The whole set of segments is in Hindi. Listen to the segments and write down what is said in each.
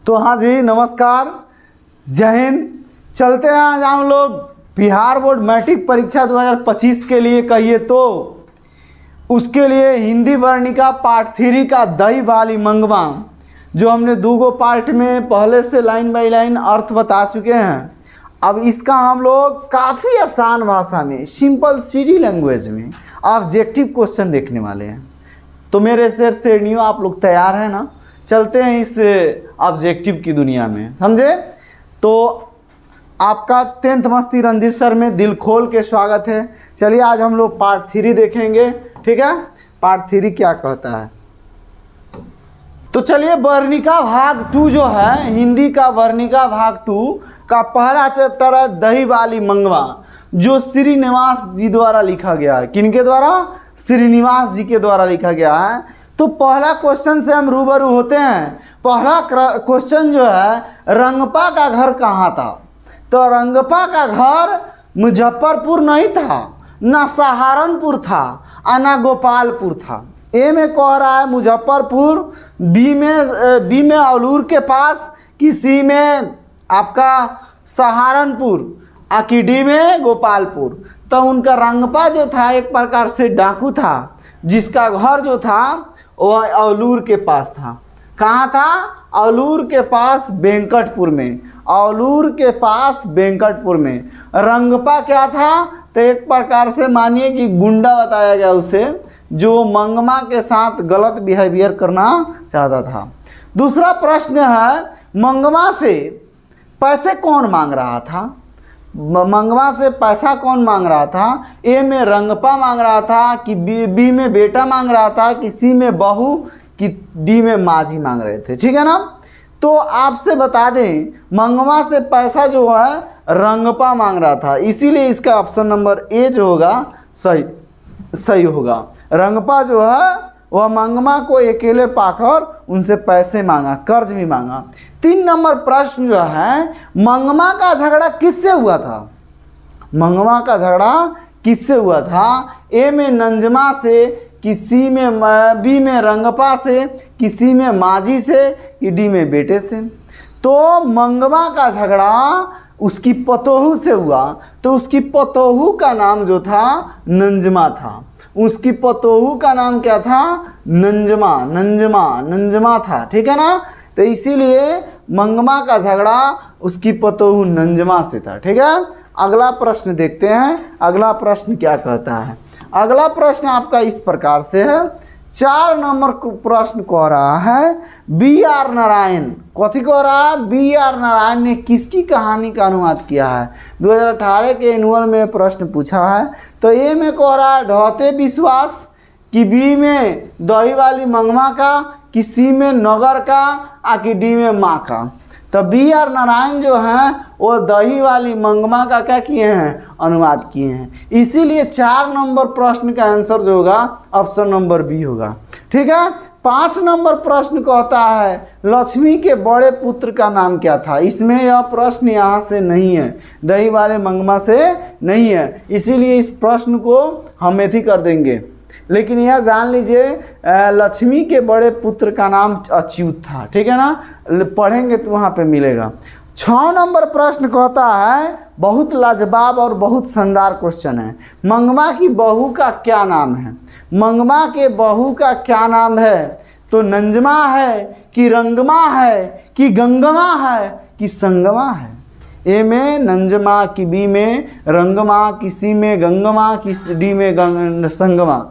तो हाँ जी, नमस्कार, जय हिंद। चलते हैं आज हम लोग बिहार बोर्ड मैट्रिक परीक्षा 2025 के लिए कहिए तो उसके लिए हिंदी वर्णिका पार्ट 3 का दही वाली मंगवा, जो हमने दो पार्ट में पहले से लाइन बाय लाइन अर्थ बता चुके हैं। अब इसका हम लोग काफ़ी आसान भाषा में, सिंपल सीधी लैंग्वेज में ऑब्जेक्टिव क्वेश्चन देखने वाले हैं। तो मेरे शेर श्रेणियों, आप लोग तैयार हैं ना? चलते हैं इस ऑब्जेक्टिव की दुनिया में, समझे? तो आपका 10th मस्ती रणधीर सर में दिल खोल के स्वागत है। चलिए आज हम लोग पार्ट 3 देखेंगे, ठीक है? पार्ट 3 क्या कहता है, तो चलिए वर्णिका भाग 2 जो है, हिंदी का वर्णिका भाग 2 का पहला चैप्टर है दही वाली मंगवा, जो श्रीनिवास जी द्वारा लिखा गया है। किनके द्वारा? श्रीनिवास जी के द्वारा लिखा गया है। तो पहला क्वेश्चन से हम रूबरू होते हैं। पहला क्वेश्चन जो है, रंगपा का घर कहाँ था? तो रंगपा का घर मुजफ्फरपुर नहीं था, ना सहारनपुर था और ना गोपालपुर था। ए में कह रहा है मुजफ्फरपुर, बी में औलूर के पास, कि सी में आपका सहारनपुर, और कि डी में गोपालपुर। तो उनका रंगपा जो था एक प्रकार से डाकू था, जिसका घर जो था वह औलूर के पास था। कहाँ था? औलूर के पास, वेंकटपुर में। औलूर के पास वेंकटपुर में। रंगपा क्या था? तो एक प्रकार से मानिए कि गुंडा बताया गया उसे, जो मंगमा के साथ गलत बिहेवियर करना चाहता था। दूसरा प्रश्न है, मंगमा से पैसे कौन मांग रहा था? मंगवा से पैसा कौन मांग रहा था? ए में रंगपा मांग रहा था, कि बी में बेटा मांग रहा था, कि सी में बहू, कि डी में माझी मांग रहे थे, ठीक है ना? तो आपसे बता दें, मंगवा से पैसा जो है रंगपा मांग रहा था, इसीलिए इसका ऑप्शन नंबर ए जो होगा सही होगा। रंगपा जो है वह मंगमा को अकेले पाकर उनसे पैसे मांगा, कर्ज भी मांगा। 3 नंबर प्रश्न जो है, मंगमा का झगड़ा किससे हुआ था? मंगमा का झगड़ा किससे हुआ था? ए में नंजमा से, कि सी में बी में रंगपा से, कि सी में माझी से, कि डी में बेटे से। तो मंगमा का झगड़ा उसकी पतोहू से हुआ, तो उसकी पतोहू का नाम जो था नंजमा था। उसकी पतोहू का नाम क्या था? नंजमा था, ठीक है ना? तो इसीलिए मंगमा का झगड़ा उसकी पतोहू नंजमा से था, ठीक है? अगला प्रश्न देखते हैं। अगला प्रश्न क्या कहता है? अगला प्रश्न आपका इस प्रकार से है। 4 नंबर प्रश्न कह रहा है, बी आर नारायण। कथी कह रहा है? बी आर नारायण ने किसकी कहानी का अनुवाद किया है? 2018 के एनुअल में प्रश्न पूछा है। तो ए में कह रहा है ढहते विश्वास, कि बी में दही वाली मंगवा का, कि सी में नगर का, और कि डी में माँ का। तो बी आर नारायण जो हैं वो दही वाली मंगमा का क्या किए हैं? अनुवाद किए हैं। इसीलिए 4 नंबर प्रश्न का आंसर जो होगा ऑप्शन नंबर बी होगा, ठीक है? 5 नंबर प्रश्न कहता है, लक्ष्मी के बड़े पुत्र का नाम क्या था? इसमें यह प्रश्न यहाँ से नहीं है, दही वाले मंगमा से नहीं है, इसीलिए इस प्रश्न को हम एथी कर देंगे। लेकिन यह जान लीजिए, लक्ष्मी के बड़े पुत्र का नाम अच्युत था, ठीक है ना? पढ़ेंगे तो वहाँ पे मिलेगा। 6 नंबर प्रश्न कहता है, बहुत लाजवाब और बहुत शानदार क्वेश्चन है, मंगमा की बहू का क्या नाम है? मंगमा के बहू का क्या नाम है? तो नंजमा है, कि रंगमा है, कि गंगमा है, कि संगमा है? ए में नंजमा, कि बी में रंगमा, कि सी में गंगमा, कि डी में संगमा।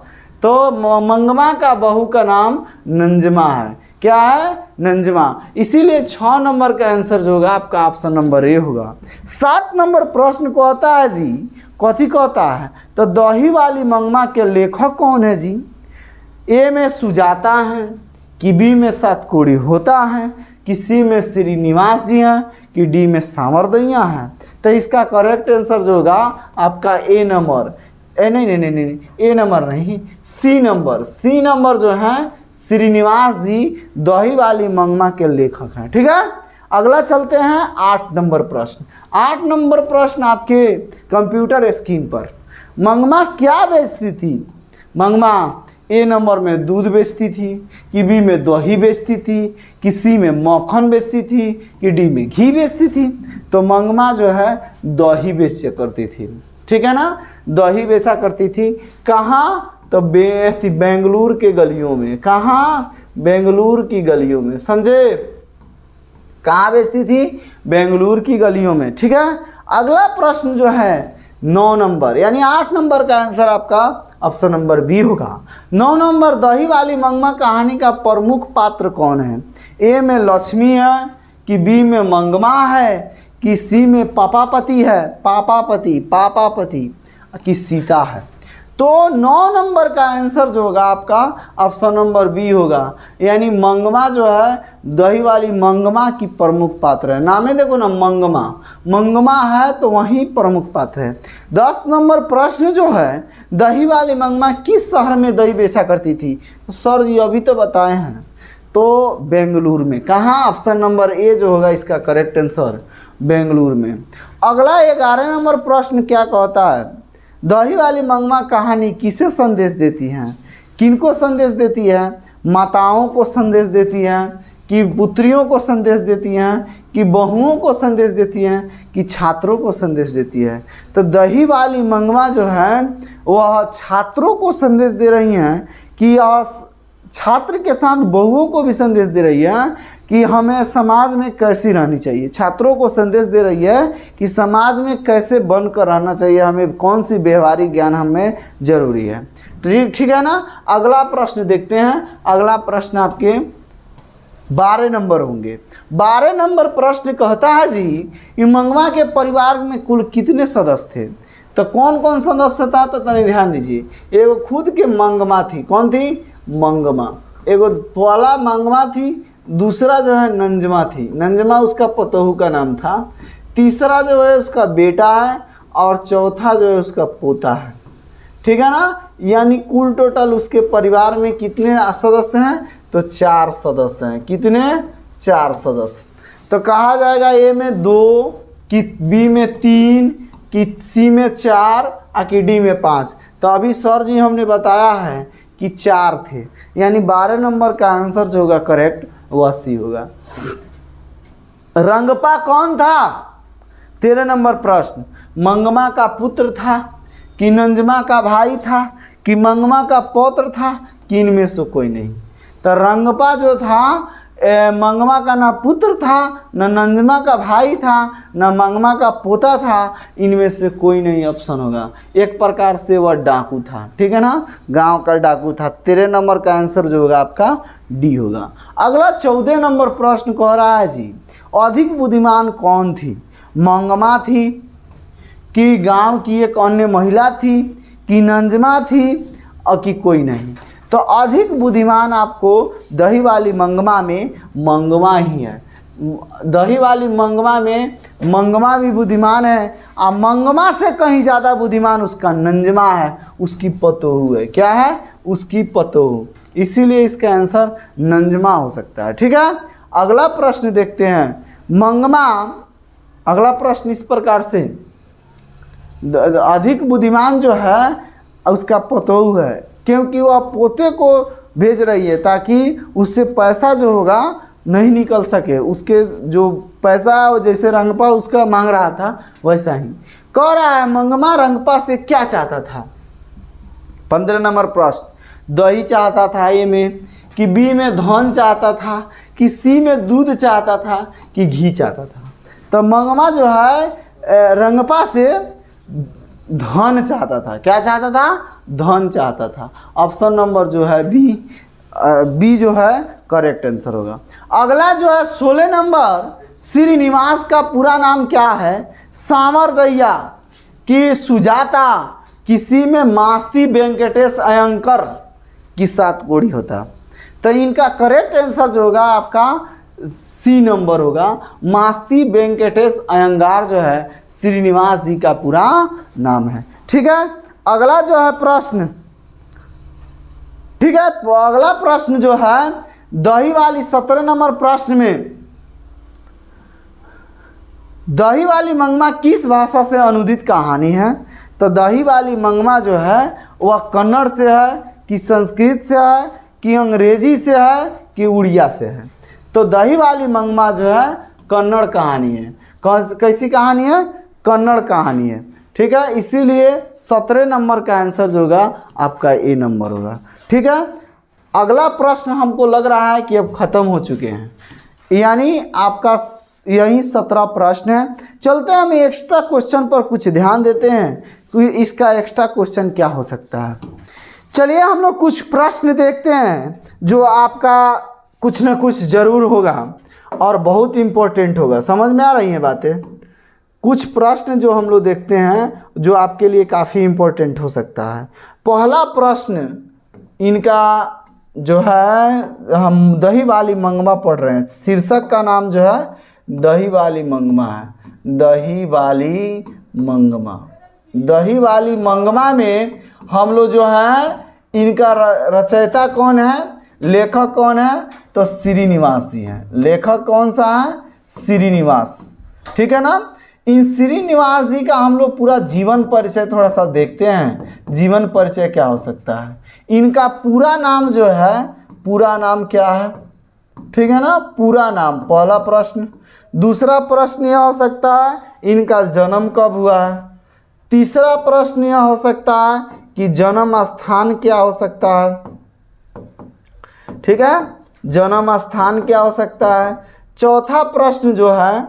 तो मंगमा का बहू का नाम नंजमा है। क्या है? नंजमा। इसीलिए 6 नंबर का आंसर जो होगा आपका ऑप्शन नंबर ए होगा। 7 नंबर प्रश्न कहता है जी, कथी कहता है? तो दही वाली मंगमा के लेखक कौन है जी? ए में सुजाता है, कि बी में सतकोड़ी होता है, कि सी में श्रीनिवास जी हैं, कि डी में सामरदैया हैं। तो इसका करेक्ट आंसर जो होगा आपका ए नंबर, नहीं, ए नंबर नहीं, सी नंबर जो है श्रीनिवास जी दही वाली मंगमा के लेखक हैं, ठीक है? अगला चलते हैं 8 नंबर प्रश्न। 8 नंबर प्रश्न आपके कंप्यूटर स्क्रीन पर, मंगमा क्या बेचती थी? मंगमा ए नंबर में दूध बेचती थी, कि बी में दही बेचती थी, कि सी में मक्खन बेचती थी, कि डी में घी बेचती थी। तो मंगमा जो है दही बेचा करती थी, ठीक है ना, दही बेचा करती थी। कहाँ? तो बेंगलुरु के गलियों में। कहाँ? बेंगलुरु की गलियों में, समझे? कहाँ बेचती थी? बेंगलुरु की गलियों में, ठीक है। अगला प्रश्न जो है 9 नंबर यानी 8 नंबर का आंसर आपका ऑप्शन नंबर बी होगा। 9 नंबर, दही वाली मंगमा कहानी का प्रमुख पात्र कौन है? ए में लक्ष्मी है, कि बी में मंगमा है, कि सी में पापापति है, पापापति, कि सीता है। तो 9 नंबर का आंसर जो होगा आपका ऑप्शन नंबर बी होगा, यानी मंगमा जो है दही वाली मंगमा की प्रमुख पात्र है। नाम है देखो ना, मंगमा है तो वही प्रमुख पात्र है। 10 नंबर प्रश्न जो है, दही वाली मंगमा किस शहर में दही बेचा करती थी? तो सर जी अभी तो बताए हैं, तो बेंगलुरु में। कहाँ? ऑप्शन नंबर ए जो होगा इसका करेक्ट आंसर, बेंगलुरु में। अगला 11 नंबर प्रश्न क्या कहता है? दही वाली मंगमा कहानी किसे संदेश देती है? किनको संदेश देती है? माताओं को संदेश देती है, कि पुत्रियों को संदेश देती हैं, कि बहुओं को संदेश देती हैं, कि छात्रों को संदेश देती है? तो दही वाली मंगमा जो है वह छात्रों को संदेश दे रही हैं, कि छात्र के साथ बहुओं को भी संदेश दे रही है कि हमें समाज में कैसी रहनी चाहिए। छात्रों को संदेश दे रही है कि समाज में कैसे बनकर रहना चाहिए, हमें कौन सी व्यवहारिक ज्ञान हमें जरूरी है। ठीक है ना। अगला प्रश्न देखते हैं। अगला प्रश्न आपके 12 नंबर होंगे। 12 नंबर प्रश्न कहता है जी कि मंगमा के परिवार में कुल कितने सदस्य थे? तो कौन कौन सदस्य था? तो तनी ध्यान दीजिए। एगो खुद के मंगमा थी। कौन थी? मंगमा। एगो पहला मंगमा थी, दूसरा जो है नंजमा थी। नंजमा उसका पतोहू का नाम था। तीसरा जो है उसका बेटा है, और चौथा जो है उसका पोता है। ठीक है ना। यानी कुल टोटल उसके परिवार में कितने सदस्य हैं? तो 4 सदस्य हैं। कितने? 4 सदस्य। तो कहा जाएगा ए में 2, कि बी में 3, कि सी में 4, और कि डी में 5। तो अभी सर जी हमने बताया है कि 4 थे, यानी 12 नंबर का आंसर जो होगा करेक्ट वह सी होगा। रंगपा कौन था? 13 नंबर प्रश्न। मंगमा का पुत्र था, कि नंजमा का भाई था, कि मंगमा का पौत्र था, कि इनमें से कोई नहीं? तो रंगपा जो था मंगमा का ना पुत्र था, न नंजमा का भाई था, न मंगमा का पोता था, इनमें से कोई नहीं ऑप्शन होगा। एक प्रकार से वह डाकू था। ठीक है ना, गांव का डाकू था। 13 नंबर का आंसर जो होगा आपका डी होगा। अगला 14 नंबर प्रश्न कह रहा है जी, अधिक बुद्धिमान कौन थी? मंगमा थी, कि गांव की एक अन्य महिला थी, कि नंजमा थी, और कि कोई नहीं? तो अधिक बुद्धिमान आपको दही वाली मंगमा में मंगमा ही है। दही वाली मंगमा में मंगमा भी बुद्धिमान है, और मंगमा से कहीं ज़्यादा बुद्धिमान उसका नंजमा है, उसकी पतोहू है। क्या है? उसकी पतोहू। इसीलिए इसका आंसर नंजमा हो सकता है। ठीक है। अगला प्रश्न देखते हैं। मंगमा, अगला प्रश्न इस प्रकार से, अधिक बुद्धिमान जो है उसका पतोहू है, क्योंकि वह पोते को भेज रही है ताकि उससे पैसा जो होगा नहीं निकल सके। उसके जो पैसा जैसे रंगपा उसका मांग रहा था वैसा ही कह रहा है। मंगमा रंगपा से क्या चाहता था? 15 नंबर प्रश्न। दही चाहता था ए में, कि बी में धन चाहता था, कि सी में दूध चाहता था, कि घी चाहता था? तो मंगमा जो है रंगपा से धन चाहता था। क्या चाहता था? धन चाहता था। ऑप्शन नंबर जो है बी जो है करेक्ट आंसर होगा। अगला जो है 16 नंबर, श्रीनिवास का पूरा नाम क्या है? सांवर दैया, कि सुजाता, किसी में मास्ती वेंकटेश अयंकर, की 7 कोड़ी होता? तो इनका करेक्ट आंसर जो होगा आपका सी नंबर होगा। मास्ती वेंकटेश अयंगार जो है श्रीनिवास जी का पूरा नाम है। ठीक है। अगला जो है प्रश्न, ठीक है, अगला प्रश्न जो है दही वाली 17 नंबर प्रश्न में, दही वाली मंगमा किस भाषा से अनुदित कहानी है? तो दही वाली मंगमा जो है वह कन्नड़ से है, कि संस्कृत से है, कि अंग्रेजी से है, कि उड़िया से है। तो दही वाली मंगमा जो है कन्नड़ कहानी है। कैसी कहानी है? कन्नड़ कहानी है। ठीक है, इसीलिए 17 नंबर का आंसर जो होगा आपका ए नंबर होगा। ठीक है, अगला प्रश्न हमको लग रहा है कि अब खत्म हो चुके हैं, यानी आपका यही 17 प्रश्न है। चलते हैं हम एक्स्ट्रा क्वेश्चन पर कुछ ध्यान देते हैं कि इसका एक्स्ट्रा क्वेश्चन क्या हो सकता है। चलिए हम लोग कुछ प्रश्न देखते हैं जो आपका कुछ ना कुछ ज़रूर होगा और बहुत इम्पोर्टेंट होगा। समझ में आ रही हैं बातें? कुछ प्रश्न जो हम लोग देखते हैं जो आपके लिए काफ़ी इम्पोर्टेंट हो सकता है। पहला प्रश्न इनका जो है, हम दही वाली मंगमा पढ़ रहे हैं, शीर्षक का नाम जो है दही वाली मंगमा है। दही वाली मंगमा, दही वाली मंगमा में हम लोग जो है इनका रचयिता कौन है, लेखक कौन है? तो श्रीनिवास जी हैं। लेखक कौन सा है? श्रीनिवास। ठीक है ना। इन श्रीनिवास जी का हम लोग पूरा जीवन परिचय थोड़ा सा देखते हैं। जीवन परिचय क्या हो सकता है? इनका पूरा नाम जो है, पूरा नाम क्या है? ठीक है ना, पूरा नाम पहला प्रश्न। दूसरा प्रश्न यह हो सकता है इनका जन्म कब हुआ है। तीसरा प्रश्न यह हो सकता है कि जन्म स्थान क्या हो सकता है। ठीक है, जन्म स्थान क्या हो सकता है। चौथा प्रश्न जो है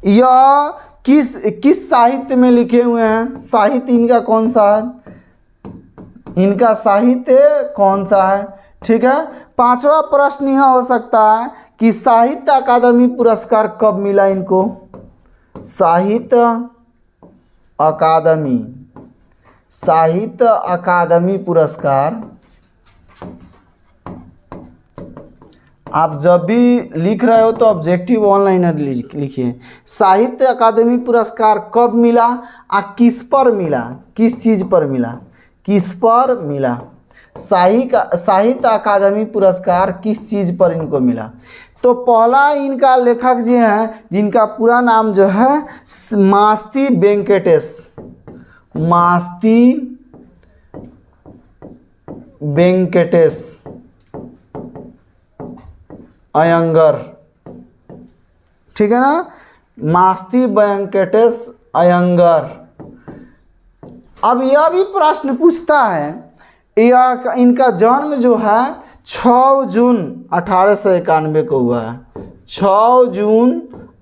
यह किस साहित्य में लिखे हुए हैं। साहित्य इनका कौन सा है, इनका साहित्य कौन सा है। ठीक है, पांचवा प्रश्न यह हो सकता है कि साहित्य अकादमी पुरस्कार कब मिला इनको। साहित्य अकादमी, साहित्य अकादमी पुरस्कार आप जब भी लिख रहे हो तो ऑब्जेक्टिव ऑनलाइनर लिखिए। साहित्य अकादमी पुरस्कार कब मिला और किस पर मिला, किस चीज़ पर मिला, किस पर मिला। साहित्य अकादमी पुरस्कार किस चीज़ पर इनको मिला। तो पहला इनका लेखक जी हैं जिनका पूरा नाम जो है मास्ती वेंकटेश, मास्ती वेंकटेश अयंगर। ठीक है ना, मास्ती वेंकटेश अयंगर। अब यह भी प्रश्न पूछता है, यह इनका जन्म जो है 6 जून 1891 को हुआ है। 6 जून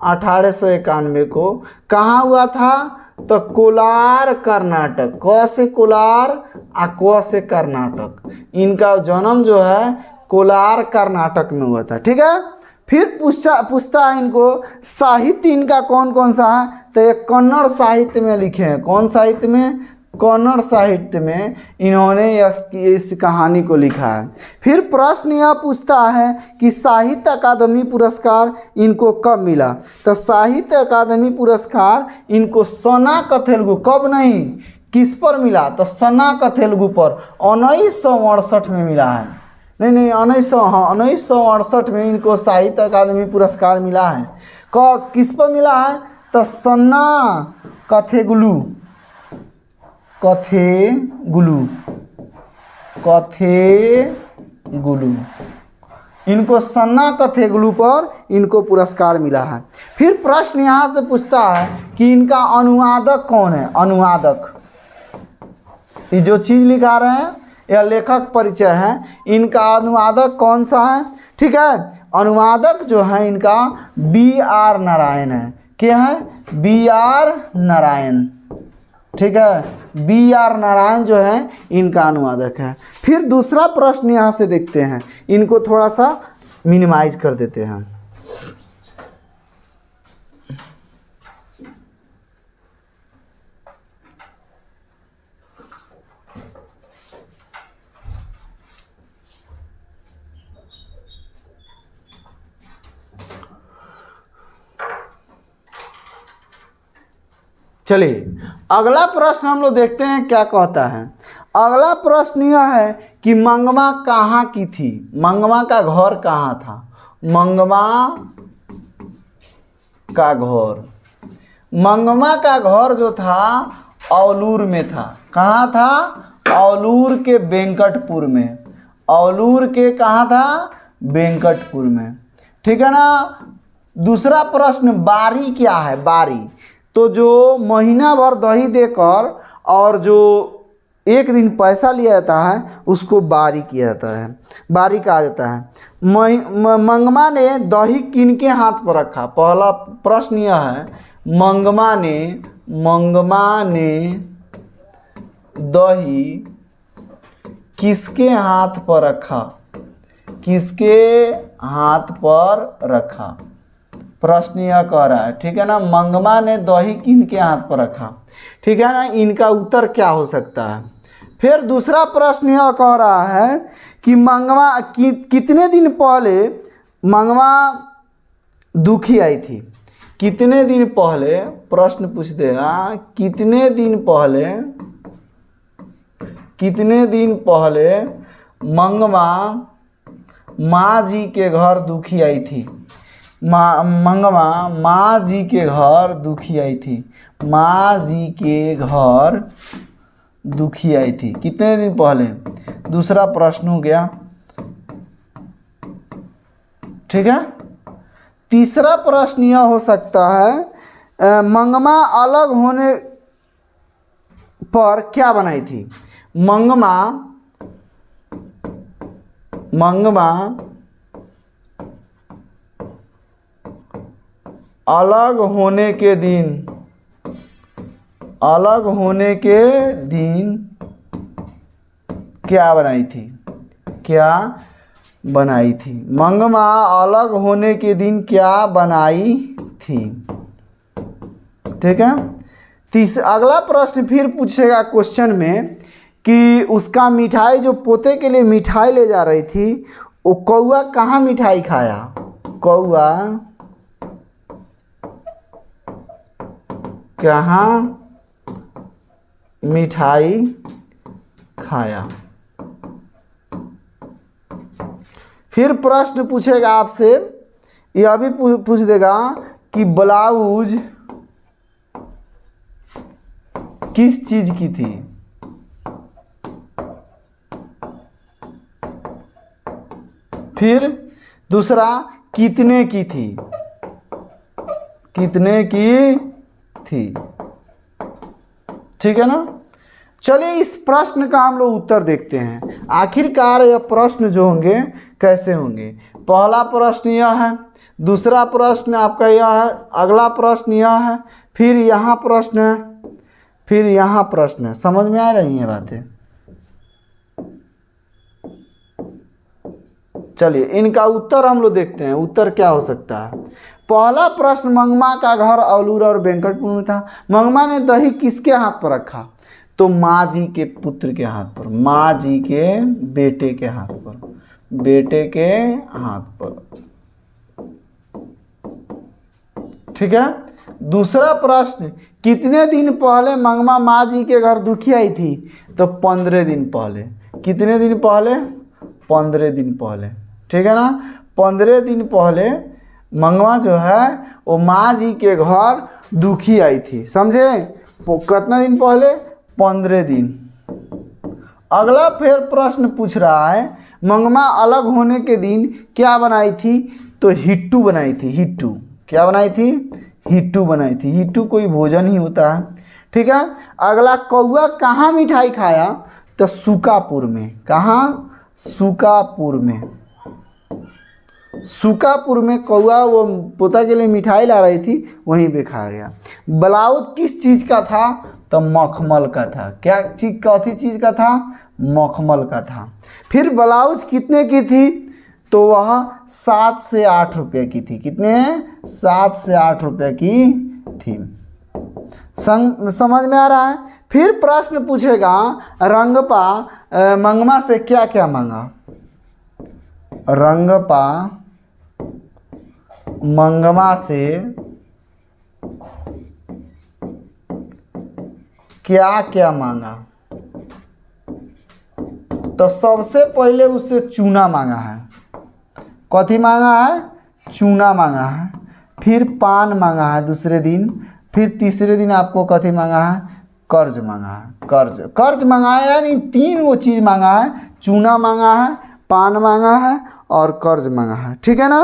1891 को कहाँ हुआ था? तो कोलार कर्नाटक। क से कोलार आ क से कर्नाटक। इनका जन्म जो है कोलार कर्नाटक में हुआ था। ठीक है, फिर पूछता है इनको साहित्य इनका कौन कौन सा है। तो ये कन्नड़ साहित्य में लिखे हैं। कौन साहित्य में? कन्नड़ साहित्य में इन्होंने इस कहानी को लिखा है। फिर प्रश्न यह पूछता है कि साहित्य अकादमी पुरस्कार इनको कब मिला। तो साहित्य अकादमी पुरस्कार इनको सना का तेलुगु, कब नहीं किस पर मिला? तो सना का तेलुगु पर 1968 में मिला है। नहीं 1968 में इनको साहित्य अकादमी पुरस्कार मिला है। किस पर मिला है? तो सन्ना कथेगुलू, कथेगुलू इनको सन्ना कथेगुलू पर इनको पुरस्कार मिला है। फिर प्रश्न यहाँ से पूछता है कि इनका अनुवादक कौन है। अनुवादक, ये जो चीज़ लिखा रहे हैं यह लेखक परिचय है। इनका अनुवादक कौन सा है? ठीक है, अनुवादक जो है इनका B.R. नारायण है। क्या है? B.R. नारायण। ठीक है, B.R. नारायण जो है इनका अनुवादक है। फिर दूसरा प्रश्न यहाँ से देखते हैं, इनको थोड़ा सा मिनिमाइज कर देते हैं। चलिए अगला प्रश्न हम लोग देखते हैं क्या कहता है। अगला प्रश्न यह है कि मंगमा कहाँ की थी। मंगमा का घर कहाँ था। मंगमा का घर, मंगमा का घर जो था औलूर में था। कहाँ था? औलूर के वेंकटपुर में। औलूर के कहाँ था? वेंकटपुर में। ठीक है ना। दूसरा प्रश्न, बारी क्या है? बारी तो जो महीना भर दही देकर और जो एक दिन पैसा लिया जाता है उसको बारी किया जाता है, बारी कहा जाता है। मंगमा ने दही किनके हाथ पर रखा? पहला प्रश्न यह है, मंगमा ने दही किसके हाथ पर रखा? किसके हाथ पर रखा? प्रश्न यह कह रहा है। ठीक है ना। मंगमा ने दही किनके हाथ पर रखा? ठीक है ना। इनका उत्तर क्या हो सकता है? फिर दूसरा प्रश्न यह कह रहा है कि मंगमा कितने दिन पहले मंगमा दुखी आई थी? कितने दिन पहले, प्रश्न पूछ देगा, कितने दिन पहले मंगमा माँ जी के घर दुखी आई थी? मंगमा माँ जी के घर दुखी आई थी। माँ जी के घर दुखी आई थी कितने दिन पहले? दूसरा प्रश्न हो गया। ठीक है। तीसरा प्रश्न यह हो सकता है, मंगमा अलग होने पर क्या बनाई थी? मंगमा अलग होने के दिन क्या बनाई थी? मंगमा अलग होने के दिन क्या बनाई थी? ठीक है। अगला प्रश्न फिर पूछेगा क्वेश्चन में कि उसका मिठाई, जो पोते के लिए मिठाई ले जा रही थी, वो कौआ कहाँ मिठाई खाया? कौआ कहाँ मिठाई खाया? फिर प्रश्न पूछेगा आपसे, यह भी पूछ देगा कि ब्लाउज किस चीज की थी? फिर दूसरा, कितने की थी? ठीक है ना। चलिए इस प्रश्न का हम लोग उत्तर देखते हैं। आखिरकार यह प्रश्न जो होंगे कैसे होंगे। पहला प्रश्न यह है, दूसरा प्रश्न आपका यह है, अगला प्रश्न यह है, फिर यहाँ प्रश्न है, फिर यहाँ प्रश्न है। समझ में आ रही हैं बातें? चलिए इनका उत्तर हम लोग देखते हैं। उत्तर क्या हो सकता है? पहला प्रश्न, मंगमा का घर औलूर और वेंकटपुर में था। मंगमा ने दही किसके हाथ पर रखा? तो माँ जी के पुत्र के हाथ पर, माँ जी के बेटे के हाथ पर। ठीक है। दूसरा प्रश्न, कितने दिन पहले मंगमा माँ जी के घर दुखी आई थी? तो 15 दिन पहले। कितने दिन पहले? 15 दिन पहले। ठीक है ना। 15 दिन पहले मंगमा जो है वो माँ जी के घर दुखी आई थी। समझे? कितना दिन पहले? 15 दिन। अगला फिर प्रश्न पूछ रहा है, मंगमा अलग होने के दिन क्या बनाई थी? तो हिट्टू बनाई थी। हिट्टू क्या बनाई थी? हिट्टू बनाई थी। हिट्टू कोई भोजन ही होता है। ठीक है। अगला, कौआ कहाँ मिठाई खाया? तो सुकापुर में। कहाँ? सुकापुर में कौआ वो पोता के लिए मिठाई ला रही थी, वहीं पे खा गया। ब्लाउज किस चीज़ का था? तो मखमल का था। क्या चीज? कौन चीज़ का था? मखमल का था। फिर ब्लाउज कितने की थी? तो वह 7 से 8 रुपये की थी। कितने? 7 से 8 रुपये की थी। समझ में आ रहा है? फिर प्रश्न पूछेगा, रंगपा मंगमा से क्या क्या मांगा? रंगपा मंगमा से क्या क्या मांगा? तो सबसे पहले उससे चूना मांगा है। कथी मांगा है? चूना मांगा है। फिर पान मांगा है दूसरे दिन। फिर तीसरे दिन आपको कथी मांगा है? कर्ज मांगा है, कर्ज मांगा है, यानी 3 वो चीज़ मांगा है, चूना मांगा है, पान मांगा है और कर्ज मांगा है। ठीक है ना।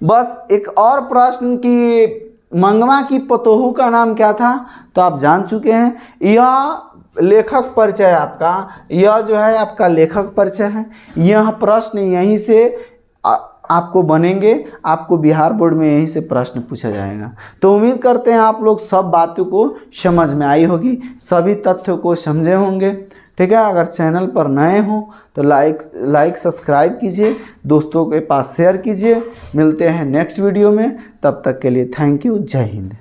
बस एक और प्रश्न कि मंगवा की पतोहू का नाम क्या था, तो आप जान चुके हैं। यह लेखक परिचय आपका, यह जो है आपका लेखक परिचय है। यह प्रश्न यहीं से आपको बनेंगे, आपको बिहार बोर्ड में यहीं से प्रश्न पूछा जाएगा। तो उम्मीद करते हैं आप लोग सब बातों को समझ में आई होगी, सभी तथ्यों को समझे होंगे। ठीक है। अगर चैनल पर नए हो तो लाइक सब्सक्राइब कीजिए, दोस्तों के पास शेयर कीजिए। मिलते हैं नेक्स्ट वीडियो में, तब तक के लिए थैंक यू, जय हिंद।